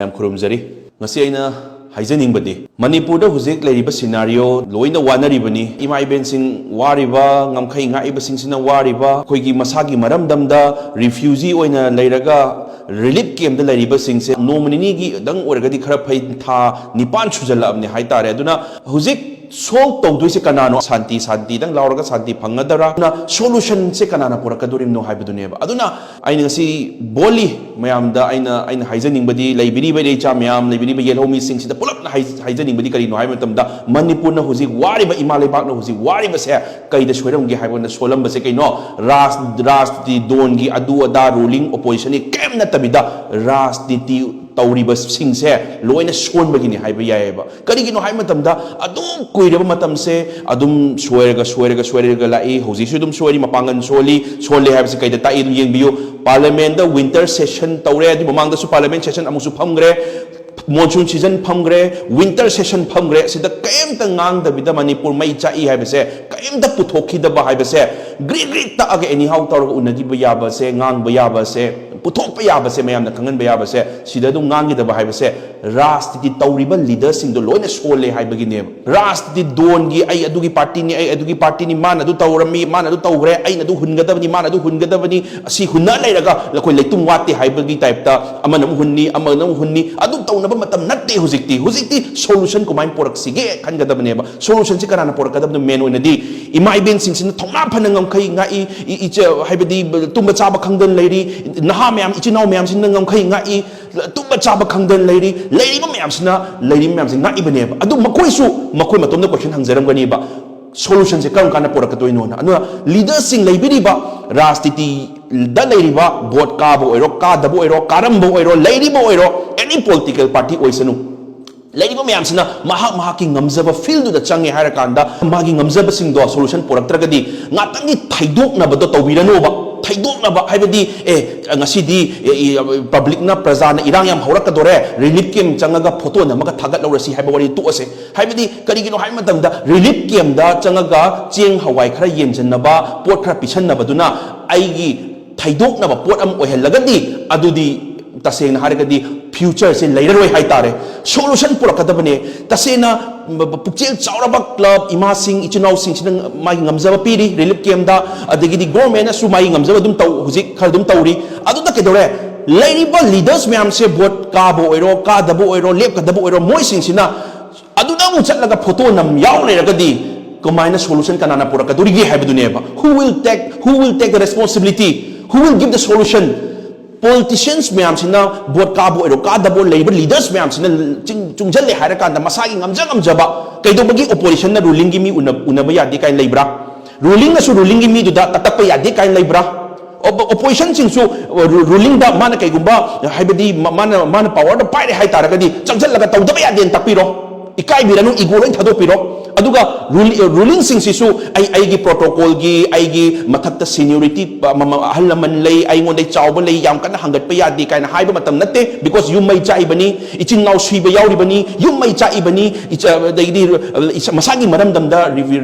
ꯌꯥꯝ ꯈꯨꯔꯨꯝꯖꯔꯤ ꯉꯁꯤ ꯑꯩꯅ ꯍꯥꯏꯖꯅꯤꯡꯕꯗꯤ ꯃꯅꯤꯄꯨꯔꯗ ꯍꯧꯖꯤꯛ ꯂꯩꯔꯤꯕ ꯁꯤꯅꯥꯔꯤꯑꯣ ꯂꯣꯏꯅ ꯋꯥꯅꯔꯤꯕꯅꯤ ꯏꯃꯥ ꯏꯕꯦꯟꯁꯤꯡ ꯋꯥꯔꯤꯕ ꯉꯝꯈꯩ ꯉꯥꯛꯏꯕꯁꯤꯡꯁꯤꯅ ꯋꯥꯔꯤꯕ ꯑꯩꯈꯣꯏꯒꯤ ꯃꯁꯥꯒꯤ ꯃꯔꯝꯗꯝꯗ ꯔꯤꯐ꯭ꯌꯨꯖꯤ ꯑꯣꯏꯅ ꯂꯩꯔꯒ ꯔꯤꯂꯤꯐ ꯀꯦꯝꯞꯇ ꯂꯩꯔꯤꯕꯁꯤꯡꯁꯦ ꯅꯣꯡꯃ ꯅꯤꯅꯤꯒꯤꯗꯪ ꯑꯣꯏꯔꯒꯗꯤ ꯈꯔ ꯐꯩ ꯊꯥ 9 ꯁꯨꯖꯜꯂꯛꯑꯕꯅꯤ ꯍꯥꯏꯇꯥꯔꯦ ꯑꯗꯨꯅ ꯍꯧꯖꯤꯛ ꯁꯣꯜꯕ ꯇꯧꯗꯣꯏꯁꯦ ꯀꯅꯥꯅꯣ ꯁꯥꯟꯇꯤꯗꯪ ꯂꯥꯎꯔꯒ ꯁꯥꯟꯇꯤ ꯐꯪꯒꯗꯔꯥ ꯑꯗꯨꯅ ꯁꯣꯂꯨꯁꯟꯁꯦ ꯀꯅꯥꯅ ꯄꯨꯔꯛꯀꯗꯣꯔꯤꯕꯅꯣ ꯍꯥꯏꯕꯗꯨꯅꯦꯕ ꯑꯗꯨꯅ ꯑꯩꯅ ꯉꯁꯤ ꯕꯣꯜꯂꯤ ꯃꯌꯥꯝꯗ ꯑꯩꯅ ꯍꯥꯏꯖꯅꯤꯡꯕꯗꯤ ꯂꯩꯕꯤꯔꯤꯕ ꯏꯔꯩꯆꯥ ꯃꯌꯥꯝ ꯂꯩꯕꯤꯔꯤꯕ ꯌꯦꯜꯍꯧꯃꯤꯁꯤꯡꯁꯤꯗ ꯄꯨꯂꯞꯅ ꯍꯥꯏꯖꯅꯤꯡꯕꯗꯤ ꯀꯔꯤꯅꯣ ꯍꯥꯏꯕ ꯃꯇꯝꯗ ꯃꯅꯤꯄꯨꯔꯅ ꯍꯧꯖꯤꯛ ꯋꯥꯔꯤꯕ ꯏꯃꯥ ꯂꯩꯕꯥꯛꯅ ꯍꯧꯖꯤꯛ ꯋꯥꯔꯤꯕꯁꯦ ꯀꯩꯗ ꯁꯣꯏꯔꯝꯒꯦ ꯍꯥꯏꯕꯗ ꯁꯣꯜꯂꯝꯕꯁꯦ ꯀꯩꯅꯣ ꯔꯥꯖꯅꯤꯇꯤ ꯗꯣꯟꯒꯤ ꯑꯗꯨ ꯑꯗꯥ ꯔꯨꯂꯤꯡ ꯑꯣꯄꯣꯖꯤꯁꯟꯒꯤ ꯀꯩꯝ ꯅꯠꯇꯕꯤꯗ ꯔꯥꯖꯅꯤꯇꯤ ꯇꯧꯔꯤꯕꯁꯤꯡꯁꯦ ꯂꯣꯏꯅ ꯁꯣꯟꯕꯒꯤꯅꯤ ꯍꯥꯏꯕ ꯌꯥꯏꯑꯕ ꯀꯔꯤꯒꯤꯅꯣ ꯍꯥꯏꯕ ꯃꯇꯝꯗ ꯑꯗꯨꯝ ꯀꯨꯏꯔꯕ ꯃꯇꯝꯁꯦ ꯑꯗꯨꯝ ꯁꯣꯏꯔꯒ ꯂꯥꯛꯏ ꯍꯧꯖꯤꯛꯁꯨ ꯑꯗꯨꯝ ꯁꯣꯏꯔꯤ ꯃꯄꯥꯡꯒꯜ ꯁꯣꯜꯂꯤ ꯍꯥꯏꯕꯁꯤ ꯀꯩꯗ ꯇꯥꯛꯏ ꯑꯗꯨꯝ ꯌꯦꯡꯕꯤꯌꯨ ꯄꯥꯔꯂꯤꯌꯥꯃꯦꯟꯇ ꯋꯤꯟꯇꯔ ꯁꯦꯁꯟ ꯇꯧꯔꯦ ꯑꯗꯨ ꯃꯃꯥꯡꯗꯁꯨ ꯄꯥꯔꯂꯤꯌꯥꯃꯦꯟ ꯁꯦꯁꯟ ꯑꯃꯨꯛꯁꯨ ꯐꯝꯈ꯭ꯔꯦ ꯃꯣꯟꯁꯨꯟ ꯁꯤꯖꯟ ꯐꯝꯈ꯭ꯔꯦ ꯋꯤꯟꯇꯔ ꯁꯦꯁꯟ ꯐꯝꯈ꯭ꯔꯦ ꯁꯤꯗ ꯀꯩꯝꯇ ꯉꯥꯡꯗꯕꯤꯗ ꯃꯅꯤꯄꯨꯔ ꯃꯩ ꯆꯥꯛꯏ ꯍꯥꯏꯕꯁꯦ ꯀꯩꯝꯇ ꯄꯨꯊꯣꯛꯈꯤꯗꯕ ꯍꯥꯏꯕꯁꯦ ꯒ꯭ꯔꯤ ꯇꯛꯑꯒ ꯑꯦꯅꯤꯍꯥꯎ ꯇꯧꯔꯒ ꯎꯅꯈꯤꯕ ꯌꯥꯕꯁꯦ ꯉꯥꯡꯕ ꯌꯥꯕꯁꯦ ꯄꯨꯊꯣꯛꯄ ꯌꯥꯕꯁꯦ ꯃꯌꯥꯝꯅ ꯈꯪꯍꯟꯕ ꯌꯥꯕꯁꯦ ꯁꯤꯗ ꯑꯗꯨم ꯉꯥꯡꯈꯤꯗꯕ ꯍꯥꯏꯕꯁꯦ ꯔꯥꯖꯅꯤꯇꯤ ꯇꯧꯔꯤꯕ ꯂꯤꯗꯔꯁꯤꯡꯗꯣ ꯂꯣꯏꯅ ꯁꯣꯜꯂꯦ ꯍꯥꯏꯕꯒꯤꯅꯦꯕ ꯔꯥꯖꯅꯤꯇꯤ ꯗꯣꯟꯒꯤ ꯑꯩ ꯑꯗꯨꯒꯤ ꯄꯥꯔꯇꯤꯅꯤ ꯃꯥꯅ ꯑꯗꯨ ꯇꯧꯔꯝꯃꯤ ꯃꯥꯅ ꯑꯗꯨ ꯇꯧꯈ꯭ರೆ ꯑꯩꯅ ꯑꯗꯨ ꯍꯨꯟꯒꯗꯕꯅꯤ ꯃꯥꯅ ꯑꯗꯨ ꯍꯨꯟꯒꯗꯕꯅꯤ ꯑꯁꯤ ꯍꯨꯟꯅ ꯂꯩꯔꯒ ꯑꯩꯈꯣꯏ ꯂꯩꯇꯨꯝ ꯋꯥꯠꯇꯦ ꯍꯥꯏꯕꯒꯤ ꯇꯥꯏꯞꯇ ꯑꯃꯅ ꯑꯃꯨꯛ ꯍꯨꯟꯅꯤ ꯑꯃꯅ ꯑꯃꯨꯛ ꯍꯨꯟꯅꯤ ꯑꯗꯨ ꯇꯧꯅꯕ ꯃꯇꯝ ꯅꯠꯇꯦ ꯍꯧꯖꯤꯛꯇꯤ ꯁꯣꯂꯨꯁꯟ ꯀꯃꯥꯏꯅ ꯄꯨꯔꯛꯁꯤꯒꯦ ꯈꯟꯒꯗꯕꯅꯦꯕ ꯁꯣꯂꯨꯁꯟꯁꯤ ꯀꯅꯥꯅ ꯄꯨꯔꯛꯀꯗꯕꯅꯣ ꯃꯦꯟ ꯑꯣꯏꯅꯗꯤ ꯏꯃꯥ ꯏꯕꯦꯟꯁꯤꯡꯁꯤꯅ ꯊꯧꯅꯥ ꯐꯅ ꯉꯝꯈꯩ ꯉꯥꯛꯏ ꯍꯥꯏꯕꯗꯤ ꯇꯨꯝꯕ ꯆꯥꯕ ꯈꯪꯗꯅ ꯂꯩꯔꯤ ꯅꯍꯥ ꯃꯌꯥꯝ ꯏꯆꯤꯟ ꯏꯅꯥꯎ ꯃꯌꯥꯝꯁꯤꯅ ꯉꯝꯈꯩ ꯉꯥꯛꯏ ꯇꯨꯝꯕ ꯆꯥꯕ ꯈꯪꯗꯅ ꯂꯩꯔꯤꯕ ꯃꯌꯥꯝꯁꯤꯅ ꯃꯌꯥꯝꯁꯤ ꯉꯥꯛꯏꯕꯅꯦꯕ ꯑꯗꯨ ꯃꯈꯣꯏ ꯃꯇꯣꯝꯗ ꯀꯣꯏꯁꯟ ꯍꯪꯖꯔꯝꯒꯅꯤꯕ ꯁꯣꯂꯨꯁꯟꯁꯦ ꯀꯔꯝ ꯀꯥꯟꯗ ꯄꯨꯔꯛꯀꯗꯣꯏꯅꯣꯅ ꯑꯗꯨꯅ ꯂꯤꯗꯔꯁꯤꯡ ꯂꯩꯕꯤꯔꯤꯕ ꯔꯥꯖꯅꯤꯇꯤꯗ ꯂꯩꯔꯤꯕ ꯚꯣꯠ ꯀꯥꯕ ꯑꯣꯏꯔꯣ ꯀꯥꯗꯕ ꯑꯣꯏꯔꯣ ꯀꯥꯔꯝꯕ ꯑꯣꯏꯔꯣ ꯂꯩꯔꯤꯕ ꯑꯣꯏꯔꯣ ꯑꯦꯅꯤ ꯄꯣꯂꯤꯇꯤꯀꯦꯜ ꯄꯥꯔꯇꯤ ꯑꯣꯏꯁꯅꯨ ꯂꯩꯔꯤꯕ ꯃꯌꯥꯝꯁꯤꯅ ꯃꯍꯥꯛꯀꯤ ꯉꯝꯖꯕ ꯐꯤꯜꯗꯨꯗ ꯆꯪꯉꯦ ꯍꯥꯏꯔꯀꯥꯟꯗ ꯃꯥꯒꯤ ꯉꯝꯖꯕꯁꯤꯡꯗꯣ ꯁꯣꯂꯨꯁꯟ ꯄꯨꯔꯛꯇ꯭ꯔꯒꯗꯤ ꯉꯥꯛꯇꯪꯒꯤ ꯊꯩꯗꯣꯛꯅꯕꯗꯣ ꯇꯧꯕꯤꯔꯅꯣꯕ ꯊꯩꯗꯣꯛꯅꯕ ꯍꯥꯏꯕꯗꯤ ꯉꯁꯤꯗꯤ ꯄꯕ꯭ꯂꯤꯛꯅ ꯄ꯭ꯔꯖꯥꯅ ꯏꯔꯥꯡ ꯌꯥꯝ ꯍꯧꯔꯛꯀꯗꯣꯔꯦ ꯔꯤꯂꯤꯐ ꯀꯦꯝꯞ ꯆꯪꯉꯒ ꯐꯣꯇꯣ ꯅꯝꯃꯒ ꯊꯥꯒꯠꯂꯧꯔꯁꯤ ꯍꯥꯏꯕ ꯋꯥꯔꯤ ꯇꯣꯛꯑꯁꯦ ꯍꯥꯏꯕꯗꯤ ꯀꯔꯤꯒꯤꯅꯣ ꯍꯥꯏꯕ ꯃꯇꯝꯗ ꯔꯤꯂꯤꯐ ꯀꯦꯝꯞꯇ ꯆꯪꯉꯒ ꯆꯦꯡ ꯍꯋꯥꯏ ꯈꯔ ꯌꯦꯟꯁꯤꯟꯅꯕ ꯄꯣꯠ ꯈꯔ ꯄꯤꯁꯟꯅꯕꯗꯨꯅ ꯑꯩꯒꯤ ꯊꯩꯗꯣꯛꯅꯕ ꯄꯣꯠ ꯑꯃ ꯑꯣꯏꯍꯜꯂꯒꯗꯤ ꯑꯗꯨꯗꯤ ꯇꯁꯦꯡꯅ ꯍꯥꯏꯔꯒꯗꯤ ꯐ꯭ꯌꯨꯆꯔꯁꯦ ꯂꯩꯔꯔꯣꯏ ꯍꯥꯏꯇꯥꯔꯦ ꯁꯣꯂꯨꯁꯟ ꯄꯨꯔꯛꯀꯗꯕꯅꯦ ꯇꯁꯦꯡꯅ ꯄꯨꯛꯆꯦꯜ ꯆꯥꯎꯔꯕ ꯀ꯭ꯂꯕ ꯏꯃꯥꯁꯤꯡ ꯏꯆꯤꯟꯅꯥꯎꯁꯤꯡꯁꯤꯅ ꯃꯥꯒꯤ ꯉꯝꯖꯕ ꯄꯤꯔꯤ ꯔꯤꯂꯤꯐ ꯀꯦꯝꯞꯇ ꯑꯗꯒꯤꯗꯤ ꯒꯣꯔꯃꯦꯟꯅꯁꯨ ꯃꯥꯒꯤ ꯉꯝꯖꯕ ꯑꯗꯨꯝ ꯍꯧꯖꯤꯛ ꯈꯔ ꯑꯗꯨꯝ ꯇꯧꯔꯤ ꯑꯗꯨꯗ ꯀꯩꯗꯧꯔꯦ ꯂꯩꯔꯤꯕ ꯂꯤꯗꯔꯁ ꯃꯌꯥꯝꯁꯦ ꯚꯣꯠ ꯀꯥꯕ ꯑꯣꯏꯔꯣ ꯀꯥꯗꯕ ꯑꯣꯏꯔꯣ ꯂꯦꯞꯀꯗꯕ ꯑꯣꯏꯔꯣ ꯃꯣꯏꯁꯤꯡꯁꯤꯅ ꯑꯗꯨꯗ ꯑꯃꯨꯛ ꯆꯠꯂꯒ ꯐꯣꯇꯣ ꯌꯥꯎ ꯂꯩꯔꯒꯗꯤ ꯀꯃꯥꯏꯅ ꯁꯣꯂꯨꯁꯟ ꯀꯅꯥꯅ ꯄꯨꯔꯛꯀꯗꯣꯔꯤꯒꯦ ꯍꯥꯏꯕꯗꯨꯅꯦꯕ who will take the responsibility who will give the solution politicians ꯃꯌꯥꯝꯁꯤꯅ ꯚꯣꯠ ꯀꯥꯕ ꯑꯣꯏꯔꯣ ꯀꯥꯗꯕ ꯂꯩꯔꯤꯕ ꯂꯤꯗꯔꯁ ꯃꯌꯥꯝꯁꯤꯅ ꯆꯨꯡꯁꯤꯜꯂꯦ ꯍꯥꯏꯔꯀꯥꯟꯗ ꯃꯁꯥꯒꯤ ꯉꯝꯖꯕ ꯀꯩꯗꯧꯕꯒꯤ ꯑꯣꯄꯣꯖꯤꯁꯟꯅ ꯔꯨꯂꯤꯡꯒꯤ ꯃꯤ ꯎꯅꯕ ꯌꯥꯗꯦ ꯀꯥꯏꯅ ꯂꯩꯕ꯭ꯔꯥ ꯔꯨꯂꯤꯡꯅꯁꯨ ꯔꯨꯂꯤꯡꯒꯤ ꯃꯤꯗꯨꯗ ꯇꯛꯄ ꯌꯥꯗꯦ ꯀꯥꯏꯅ ꯂꯩꯕ꯭ꯔꯥ ꯑꯣꯄꯣꯖꯤꯁꯟꯁꯤꯡꯁꯨ ꯔꯨꯂꯤꯡꯗ ꯃꯥꯅ ꯀꯩꯒꯨꯝꯕ ꯍꯥꯏꯕꯗꯤ ꯃꯥꯅ ꯄꯥꯋꯔꯗ ꯄꯥꯏꯔꯦ ꯍꯥꯏꯇꯥꯔꯒꯗꯤ ꯆꯪꯁꯤꯜꯂꯒ ꯇꯧꯗꯕ ꯌꯥꯗꯦꯅ ꯇꯛꯄꯤꯔꯣ ꯏꯀꯥꯏꯕꯤꯔꯅꯨ ꯏꯒꯣ ꯂꯣꯏ ꯊꯥꯗꯣꯛꯄꯤꯔꯣ ꯑꯗꯨꯒ ꯔꯨꯂꯤꯡꯁꯤꯡꯁꯤꯁꯨ ꯑꯩꯒꯤ ꯄ꯭ꯔꯣꯇꯣꯀꯣꯜꯒꯤ ꯑꯩꯒꯤ ꯃꯊꯛꯇ ꯁꯤꯅꯤꯌꯣꯔꯤꯇꯤ ꯑꯍꯜ ꯂꯃꯟ ꯂꯩ ꯑꯩꯉꯣꯟꯗ ꯆꯥꯎꯕ ꯂꯩ ꯌꯥꯝ ꯀꯟꯅ ꯍꯪꯒꯠꯄ ꯌꯥꯗꯦ ꯀꯥꯏꯅ ꯍꯥꯏꯕ ꯃꯇꯝ ꯅꯠꯇꯦ ꯕꯤꯀꯣꯁ ꯌꯨꯝ ꯃꯩ ꯆꯥꯛꯏꯕꯅꯤ ꯏꯆꯤꯟ ꯏꯅꯥꯎ ꯁꯤꯕ ꯌꯥꯎꯔꯤꯕꯅꯤ ꯌꯨꯝ ꯃꯩ ꯆꯥꯛꯏꯕꯅꯤ ꯑꯗꯒꯤꯗꯤ ꯃꯁꯥꯒꯤ ꯃꯔꯝꯗꯝꯗ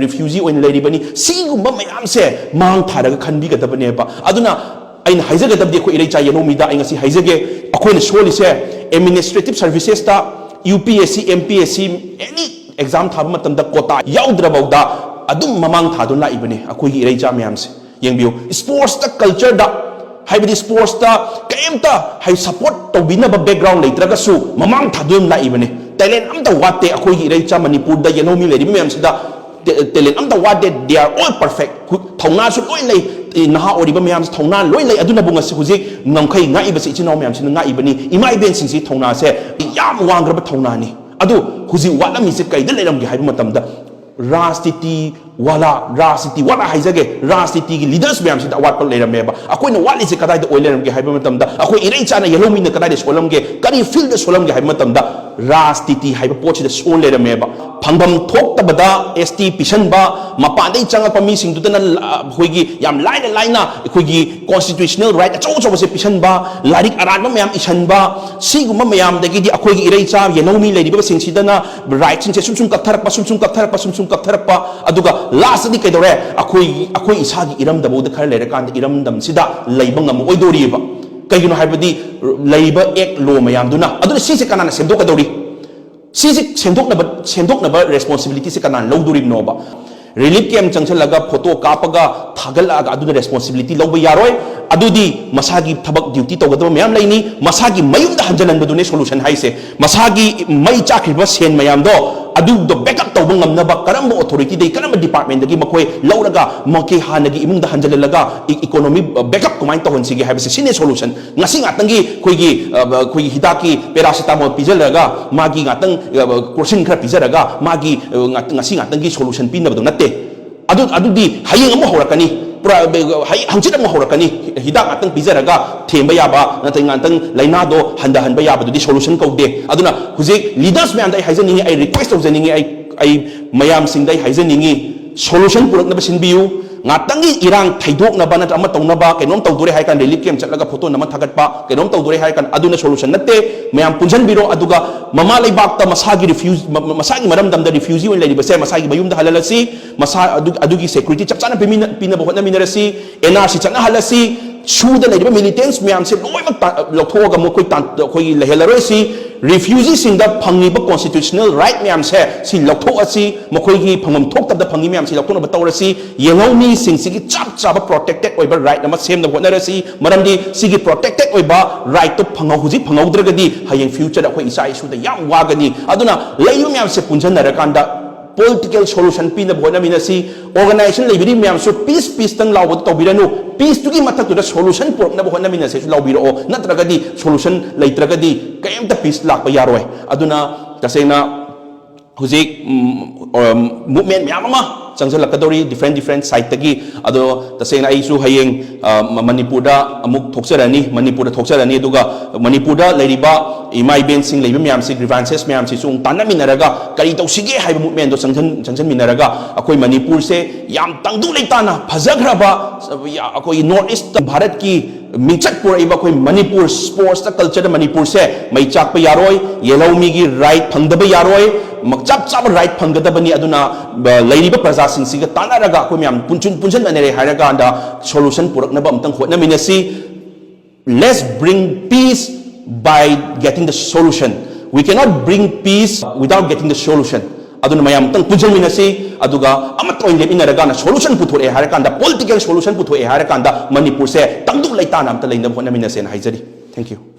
ꯔꯤꯐ꯭ꯌꯨꯖꯤ ꯑꯣꯏꯅ ꯂꯩꯔꯤꯕꯅꯤ ꯁꯤꯒꯨꯝꯕ ꯃꯌꯥꯝꯁꯦ ꯃꯥꯡ ꯊꯥꯔꯒ ꯈꯟꯕꯤꯒꯗꯕꯅꯦꯕ ꯑꯗꯨꯅ ꯑꯩꯅ ꯍꯥꯏꯖꯒꯗꯕꯗꯤ ꯑꯩꯈꯣꯏ ꯏꯔꯩꯆꯥ ꯌꯦꯜꯍꯧꯃꯤꯗ ꯑꯩ ꯉꯁꯤ ꯍꯥꯏꯖꯒꯦ ꯑꯩꯈꯣꯏꯅ ꯁꯣꯜꯂꯤꯁꯦ ꯑꯦꯗꯃꯤꯅꯤꯁꯇ꯭ꯔꯦꯇꯤቭ ꯁꯔꯚꯤꯁꯦꯁꯇ UPSC MPSC ꯑꯦꯅꯤ ꯑꯦꯛꯖꯥꯝ ꯊꯥꯕ ꯃꯇꯝꯗ ꯀꯣꯇꯥ ꯌꯥꯎꯗ꯭ꯔꯕꯧꯗ ꯑꯗꯨꯝ ꯃꯃꯥꯡ ꯊꯥꯗꯨꯅ ꯂꯥꯛꯏꯕꯅꯤ ꯑꯩꯈꯣꯏꯒꯤ ꯏꯔꯩꯆꯥ ꯃꯌꯥꯝꯁꯦ ꯌꯦꯡꯕꯤꯌꯨ ꯁ꯭ꯄꯣꯔꯠꯁꯇ ꯀꯜꯆꯔꯗ ꯍꯥꯏꯕꯗꯤ ꯁ꯭ꯄꯣꯔꯠꯁꯇ ꯀꯩꯝꯇ ꯁꯄꯣꯔꯠ ꯇꯧꯕꯤꯅꯕ ꯕꯦꯛꯒ꯭ꯔꯥꯎꯟ ꯂꯩꯇ꯭ꯔꯒꯁꯨ ꯃꯃꯥꯡ ꯊꯥꯗꯨꯅ ꯂꯥꯛꯏꯕꯅꯤ ꯇꯦꯂꯦꯟ ꯑꯝꯇ ꯋꯥꯠꯇꯦ ꯑꯩꯈꯣꯏꯒꯤ ꯏꯔꯩꯆꯥ ꯃꯅꯤꯄꯨꯔꯗ ꯌꯦꯜꯍꯧꯃꯤ ꯂꯩꯔꯤꯕ ꯃꯌꯥꯝꯁꯤꯗ ꯇꯦꯂꯦꯟ ꯑꯝꯇ ꯋꯥꯠꯇꯦ ꯗꯦ ꯑꯥꯔ ꯑꯣꯜ ꯄꯔꯐꯦꯛ ꯊꯧꯅꯥꯁꯨ ꯂꯣꯏ ꯂꯩ ꯅꯍꯥ ꯑꯣꯏꯔꯤꯕ ꯃꯌꯥꯝꯁꯤ ꯊꯧꯅꯥ ꯂꯣꯏ ꯂꯩ ꯑꯗꯨꯅꯕꯨ ꯉꯁꯤ ꯍꯧꯖꯤꯛ ꯉꯝꯈꯩ ꯉꯥꯛꯏꯕꯁꯤ ꯏꯆꯤꯟ ꯏꯅꯥꯎ ꯃꯌꯥꯝꯁꯤꯅ ꯉꯥꯛꯏꯕꯅꯤ ꯏꯃꯥ ꯏꯕꯦꯟꯁꯤꯡꯁꯤ ꯊꯧꯅꯥꯁꯦ ꯌꯥꯝ ꯋꯥꯡꯈ꯭ꯔꯕ ꯊꯧꯅꯥꯅꯤ ꯑꯗꯨ ꯍꯧꯖꯤꯛ ꯋꯥꯠꯂꯝꯃꯤꯁꯦ ꯀꯩꯗ ꯂꯩꯔꯝꯒꯦ ꯍꯥꯏꯕ ꯃꯇꯝꯗ ꯔꯥꯖꯅꯤꯇꯤ ꯋꯥꯂꯥ ꯍꯥꯏꯖꯒꯦ ꯔꯥꯖꯅꯤꯇꯤꯒꯤ ꯂꯤꯗꯔꯁ ꯃꯌꯥꯝꯁꯤꯗ ꯑꯋꯥꯠꯄ ꯂꯩꯔꯝꯃꯦꯕ ꯑꯩꯈꯣꯏꯅ ꯋꯥꯠꯂꯤꯁꯦ ꯀꯗꯥꯏꯗ ꯑꯣꯏ ꯂꯩꯔꯝꯒꯦ ꯍꯥꯏꯕ ꯃꯇꯝꯗ ꯑꯩꯈꯣꯏ ꯏꯔꯩꯆꯥꯅ ꯌꯦꯜꯍꯧꯃꯤꯅ ꯀꯗꯥꯏꯗ ꯁꯣꯜꯂꯝꯒꯦ ꯀꯔꯤ ꯐꯤꯜꯗ ꯁꯣꯜꯂꯝꯒꯦ ꯍꯥꯏꯕ ꯃꯇꯝꯗ ꯔꯥꯖꯅꯤꯇꯤ ꯍꯥꯏꯕ ꯄꯣꯠꯁꯤꯗ ꯁꯣꯜ ꯂꯩꯔꯝꯃꯦꯕ ꯐꯪꯐꯝ ꯊꯣꯛꯇꯕꯗ ST ꯄꯤꯁꯟꯕ ꯃꯄꯥꯟꯗꯒꯤ ꯆꯪꯉꯛꯄ ꯃꯤꯁꯤꯡꯗꯨꯗꯅ ꯑꯩꯈꯣꯏꯒꯤ ꯌꯥꯝ ꯂꯥꯏꯅ ꯑꯩꯈꯣꯏꯒꯤ ꯀꯣꯟꯁꯇꯤꯇ꯭ꯌꯨꯁꯅꯦꯜ ꯔꯥꯏꯠ ꯑꯆꯧꯕꯁꯦ ꯄꯤꯁꯟꯕ ꯂꯥꯏꯔꯤꯛ ꯑꯔꯥꯟꯕ ꯃꯌꯥꯝ ꯏꯁꯟꯕ ꯁꯤꯒꯨꯝꯕ ꯃꯌꯥꯝꯗꯒꯤꯗꯤ ꯑꯩꯈꯣꯏꯒꯤ ꯏꯔꯩꯆꯥ ꯌꯦꯜꯍꯧꯃꯤ ꯂꯩꯔꯤꯕꯁꯤꯡꯁꯤꯗꯅ ꯔꯥꯏꯠꯁꯤꯡꯁꯦ ꯁꯨꯝ ꯀꯛꯊꯔꯛꯄ ꯑꯗꯨꯒ ꯂꯥꯁꯇꯗꯤ ꯀꯩꯗꯧꯔꯦ ꯑꯩꯈꯣꯏ ꯏꯁꯥꯒꯤ ꯏꯔꯝꯗꯝꯕꯧꯗ ꯈꯔ ꯂꯩꯔꯀꯥꯟꯗ ꯏꯔꯝꯗꯝꯁꯤꯗ ꯂꯩꯕ ꯉꯝꯃꯣꯏꯗꯣꯔꯤꯕ ꯀꯩꯒꯤꯅꯣ ꯍꯥꯏꯕꯗꯤ ꯂꯩꯔꯤꯕ ꯑꯦꯛ ꯂꯣ ꯃꯌꯥꯝꯗꯨꯅ ꯑꯗꯨꯅ ꯁꯤꯁꯦ ꯀꯅꯥꯅ ꯁꯦꯝꯗꯣꯛꯀꯗꯧꯔꯤ ꯁꯤꯁꯦ ꯁꯦꯝꯗꯣꯛꯅꯕ ꯔꯦꯁꯄꯣꯟꯁꯤꯕꯤꯂꯤꯇꯤꯁꯦ ꯀꯅꯥꯅ ꯂꯧꯗꯣꯔꯤꯕꯅꯣꯕ ꯔꯤꯂꯤꯐ ꯀꯦꯝ ꯆꯪꯁꯜꯂꯒ ꯐꯣꯇꯣ ꯀꯥꯞꯄꯒ ꯊꯥꯒꯠꯂꯛꯑꯒ ꯑꯗꯨꯅ ꯔꯦꯁꯄꯣꯟꯁꯤꯕꯤꯂꯤꯇꯤ ꯂꯧꯕ ꯌꯥꯔꯣꯏ ꯑꯗꯨꯗꯤ ꯃꯁꯥꯒꯤ ꯊꯕꯛ ꯗ꯭ꯌꯨꯇꯤ ꯇꯧꯒꯗꯕ ꯃꯌꯥꯝ ꯂꯩꯅꯤ ꯃꯁꯥꯒꯤ ꯃꯌꯨꯝꯗ ꯍꯟꯖꯜꯍꯟꯕꯗꯨꯅꯦ ꯁꯣꯂꯨꯁꯟ ꯍꯥꯏꯁꯦ ꯃꯁꯥꯒꯤ ꯃꯩ ꯆꯥꯈ꯭ꯔꯤꯕ ꯁꯦꯟ ꯃꯌꯥꯝꯗꯣ ꯑꯗꯨꯗꯣ ꯕꯦꯛꯑꯞ ꯇꯧꯕ ꯉꯝꯅꯕ ꯀꯔꯝꯕ ꯑꯣꯊꯣꯔꯤꯇꯤꯗꯒꯤ ꯀꯔꯝꯕ ꯗꯤꯄꯥꯔꯠꯃꯦꯟꯇꯗꯒꯤ ꯃꯈꯣꯏ ꯂꯧꯔꯒ ꯃꯈꯣꯏ ꯍꯥꯟꯅꯒꯤ ꯏꯃꯨꯡꯗ ꯍꯟꯖꯜꯍꯜꯂꯒ ꯏꯀꯣꯅꯣꯃꯤ ꯕꯦꯛꯑꯞ ꯀꯃꯥꯏꯅ ꯇꯧꯍꯟꯁꯤꯒꯦ ꯍꯥꯏꯕꯁꯦ ꯁꯤꯅꯦ ꯁꯣꯂꯨꯁꯟ ꯉꯁꯤ ꯉꯥꯛꯇꯪꯒꯤ ꯑꯩꯈꯣꯏꯒꯤ ꯍꯤꯗꯥꯛꯀꯤ ꯄꯦꯔꯥꯁꯤꯇꯥꯃꯣꯜ ꯄꯤꯖꯜꯂꯒ ꯃꯥꯒꯤ ꯉꯥꯛꯇꯪ ꯀ꯭ꯔꯣꯁꯤꯟ ꯈꯔ ꯄꯤꯖꯔꯒ ꯃꯥꯒꯤ ꯉꯁꯤ ꯉꯥꯛꯇꯪꯒꯤ ꯁꯣꯂꯨꯁꯟ ꯄꯤꯅꯕꯗꯣ ꯅꯠꯇꯦ ꯑꯗꯨꯗꯤ ꯍꯌꯦꯡ ꯑꯃꯨꯛ ꯍꯧꯔꯛꯀꯅꯤ ꯍꯪꯆꯤꯠ ꯑꯃꯨꯛ ꯍꯧꯔꯛꯀꯅꯤ ꯍꯤꯗꯥꯛ ꯉꯥꯛꯇꯪ ꯄꯤꯖꯔꯒ ꯊꯦꯝꯕ ꯌꯥꯕ ꯅꯠꯇ꯭ꯔꯒ ꯉꯥꯛꯇꯪ ꯂꯥꯏꯅꯥꯗꯣ ꯍꯟꯊꯍꯟꯕ ꯌꯥꯕꯗꯨꯗꯤ ꯁꯣꯂꯨꯁꯟ ꯀꯧꯗꯦ ꯑꯗꯨꯅ ꯍꯧꯖꯤꯛ ꯂꯤꯗꯔꯁ ꯃꯌꯥꯝꯗ ꯑꯩ ꯍꯥꯏꯖꯅꯤꯡꯉꯤ ꯑꯩ ꯔꯤꯀ꯭ꯋꯦꯁ ꯇꯧꯖꯅꯤꯡꯉꯤ ꯑꯩ ꯃꯌꯥꯝꯁꯤꯡꯗ ꯑꯩ ꯍꯥꯏꯖꯅꯤꯡꯉꯤ ꯁꯣꯂꯨꯁꯟ ꯄꯨꯔꯛꯅꯕ ꯁꯤꯟꯕꯤꯌꯨ ꯉꯥꯛꯇꯪꯒꯤ ꯏꯔꯥꯡ ꯊꯩꯗꯣꯛꯅꯕ ꯅꯠꯇ꯭ꯔꯒ ꯑꯃ ꯇꯧꯅꯕ ꯀꯩꯅꯣꯝ ꯇꯧꯗꯣꯔꯦ ꯍꯥꯏ ꯀꯥꯟꯗ ꯔꯤꯂꯤꯐ ꯀꯦꯝ ꯆꯠꯂꯒ ꯐꯣꯇꯣ ꯑꯃ ꯊꯥꯒꯠꯄ ꯀꯩꯅꯣꯝ ꯇꯧꯗꯣꯔꯦ ꯍꯥꯏ ꯀꯥꯟꯗ ꯑꯗꯨꯅ ꯁꯣꯂꯨꯁꯟ ꯅꯠꯇꯦ ꯃꯌꯥꯝ ꯄꯨꯟꯁꯤꯟꯕꯤꯔꯣ ꯑꯗꯨꯒ ꯃꯃꯥ ꯂꯩꯕꯥꯛꯇ ꯃꯁꯥꯒꯤ ꯃꯔꯝꯗꯝꯗ ꯔꯤꯐ꯭ꯌꯨꯖꯤ ꯑꯣꯏꯅ ꯂꯩꯔꯤꯕꯁꯦ ꯃꯁꯥꯒꯤ ꯃꯌꯨꯝꯗ ꯍꯜꯍꯜꯂꯁꯤ ꯑꯗꯨꯒꯤ ꯁꯦꯀ꯭ꯌꯨꯔꯤꯇꯤ ꯆꯞ ꯆꯥꯅ ꯄꯤꯅꯕ ꯍꯣꯠꯅꯃꯤꯟꯅꯔꯁꯤ NRC ꯆꯠꯅꯍꯜꯂꯁꯤ ꯁꯨꯗ ꯂꯩꯔꯤꯕ ꯃꯤꯂꯤꯇꯦꯟꯁ ꯃꯌꯥꯝꯁꯦ ꯂꯣꯏꯅꯃꯛ ꯂꯧꯊꯣꯛꯑꯒ ꯑꯩꯈꯣꯏꯒꯤ ꯂꯩꯍꯜꯂꯔꯣꯏꯁꯤ ꯔꯤꯐ꯭ꯌꯨꯖꯤꯁꯤꯡꯗ ꯐꯪꯉꯤꯕ ꯀꯣꯟꯁꯇꯤꯇ꯭ꯌꯨꯁꯅꯦꯜ ꯔꯥꯏꯠ ꯃꯌꯥꯝꯁꯦ ꯁꯤ ꯂꯧꯊꯣꯛꯑꯁꯤ ꯃꯈꯣꯏꯒꯤ ꯐꯪꯐꯝ ꯊꯣꯛꯇꯕꯗ ꯐꯪꯉꯤ ꯃꯌꯥꯝꯁꯤ ꯂꯧꯊꯣꯛꯅꯕ ꯇꯧꯔꯁꯤ ꯌꯦꯡꯉꯧꯃꯤꯁꯤꯡꯁꯤꯒꯤ ꯆꯞ ꯆꯥꯕ ꯄ꯭ꯔꯣꯇꯦꯛꯇꯦꯠ ꯑꯣꯏꯕ ꯔꯥꯏꯠ ꯑꯃ ꯁꯦꯝꯅꯕ ꯍꯣꯠꯅꯔꯁꯤ ꯃꯔꯝꯗꯤ ꯁꯤꯒꯤ ꯄ꯭ꯔꯣꯇꯦꯛꯇꯦꯠ ꯑꯣꯏꯕ ꯔꯥꯏꯠꯇꯣ ꯍꯧꯖꯤꯛ ꯐꯪꯍꯧꯗ꯭ꯔꯒꯗꯤ ꯍꯌꯦꯡ ꯐ꯭ꯌꯨꯆꯔꯗ ꯑꯩꯈꯣꯏ ꯏꯆꯥ ꯏꯁꯨꯗ ꯌꯥꯝ ꯋꯥꯒꯅꯤ ꯑꯗꯨꯅ ꯂꯩꯔꯤꯕ ꯃꯌꯥꯝꯁꯦ ꯄꯨꯟꯁꯤꯟꯅꯔꯀꯥꯟꯗ ꯄꯣꯂꯤꯇꯤꯀꯦꯜ ꯁꯣꯂꯨꯁꯟ ꯄꯤꯅꯕ ꯍꯣꯠꯅꯃꯤꯟꯅꯁꯤ ꯑꯣꯔꯒꯅꯥꯏꯖꯦꯁꯟ ꯂꯩꯕꯤꯔꯤ ꯃꯌꯥꯝꯁꯨ ꯄꯤꯁꯇꯪ ꯂꯥꯎꯕꯗ ꯇꯧꯕꯤꯔꯅꯨ ꯄꯤꯁꯇꯨꯒꯤ ꯃꯊꯛꯇꯨꯗ ꯁꯣꯂꯨꯁꯟ ꯄꯨꯔꯛꯅꯕ ꯍꯣꯠꯅꯃꯤꯟꯅꯁꯦꯁꯨ ꯂꯥꯎꯕꯤꯔꯛꯑꯣ ꯅꯠꯇ꯭ꯔꯒꯗꯤ ꯁꯣꯂꯨꯁꯟ ꯂꯩꯇ꯭ꯔꯒꯗꯤ ꯀꯩꯝꯇ ꯄꯤꯁ ꯂꯥꯛꯄ ꯌꯥꯔꯣꯏ ꯑꯗꯨꯅ ꯇꯁꯦꯡꯅ ꯍꯧꯖꯤꯛ ꯃꯨꯚꯃꯦꯟ ꯃꯌꯥꯝ ꯑꯃ ꯆꯪꯁꯤꯜꯂꯛꯀꯗꯧꯔꯤ ꯗꯤꯐ꯭ꯔꯦꯟ ꯁꯥꯏꯠꯇꯒꯤ ꯑꯗꯣ ꯇꯁꯦꯡꯅ ꯑꯩꯁꯨ ꯍꯌꯦꯡ ꯃꯅꯤꯄꯨꯔꯗ ꯑꯃꯨꯛ ꯊꯣꯛꯆꯔꯅꯤ ꯑꯗꯨꯒ ꯃꯅꯤꯄꯨꯔꯗ ꯂꯩꯔꯤꯕ ꯏꯃꯥ ꯏꯕꯦꯟꯁꯤꯡ ꯂꯩꯕ ꯃꯌꯥꯝꯁꯤ ꯒ꯭ꯔꯤꯚꯥꯟꯁꯦꯁ ꯃꯌꯥꯝꯁꯤꯁꯨ ꯇꯥꯟꯅꯃꯤꯟꯅꯔꯒ ꯀꯔꯤ ꯇꯧꯁꯤꯒꯦ ꯍꯥꯏꯕ ꯃꯨꯚꯃꯦꯟꯗꯣ ꯆꯪꯁꯤꯟꯃꯤꯟꯅꯔꯒ ꯑꯩꯈꯣꯏ ꯃꯅꯤꯄꯨꯔꯁꯦ ꯌꯥꯝ ꯇꯪꯗꯨ ꯂꯩꯇꯥꯅ ꯐꯖꯈ꯭ꯔꯕ ꯑꯩꯈꯣꯏ ꯅꯣꯔꯠ ꯏꯁꯠ ꯚꯥꯔꯠꯀꯤ ꯃꯤꯡꯆꯠ ꯄꯨꯔꯛꯏꯕ ꯑꯩꯈꯣꯏ ꯃꯅꯤꯄꯨꯔ ꯁ꯭ꯄꯣꯔꯠꯁꯇ ꯀꯜꯆꯔꯗ ꯃꯅꯤꯄꯨꯔꯁꯦ ꯃꯩ ꯆꯥꯛꯄ ꯌꯥꯔꯣꯏ ꯌꯦꯜꯍꯧꯃꯤꯒꯤ ꯔꯥꯏꯠ ꯐꯪꯗꯕ ꯌꯥꯔꯣꯏ ꯆꯞ ꯆꯥꯕ ꯔꯥꯏꯠ ꯐꯪꯒꯗꯕꯅꯤ ꯑꯗꯨꯅ ꯂꯩꯔꯤꯕ प्रजासिंसिगा तानारगा अखोई म्याम पुंजननरे हायरकांदा सोल्यूशन पुरकनबा अमतंग होटनमिनसी let's bring peace by getting the solution we cannot bring peace without getting the solution aduna mayam tang pujanminasi aduga amatoi lepinaraga na solution puthore harakanda political solution puthoe harakanda manipur se tangdu laitana amta leinab honaminase na haijari thank you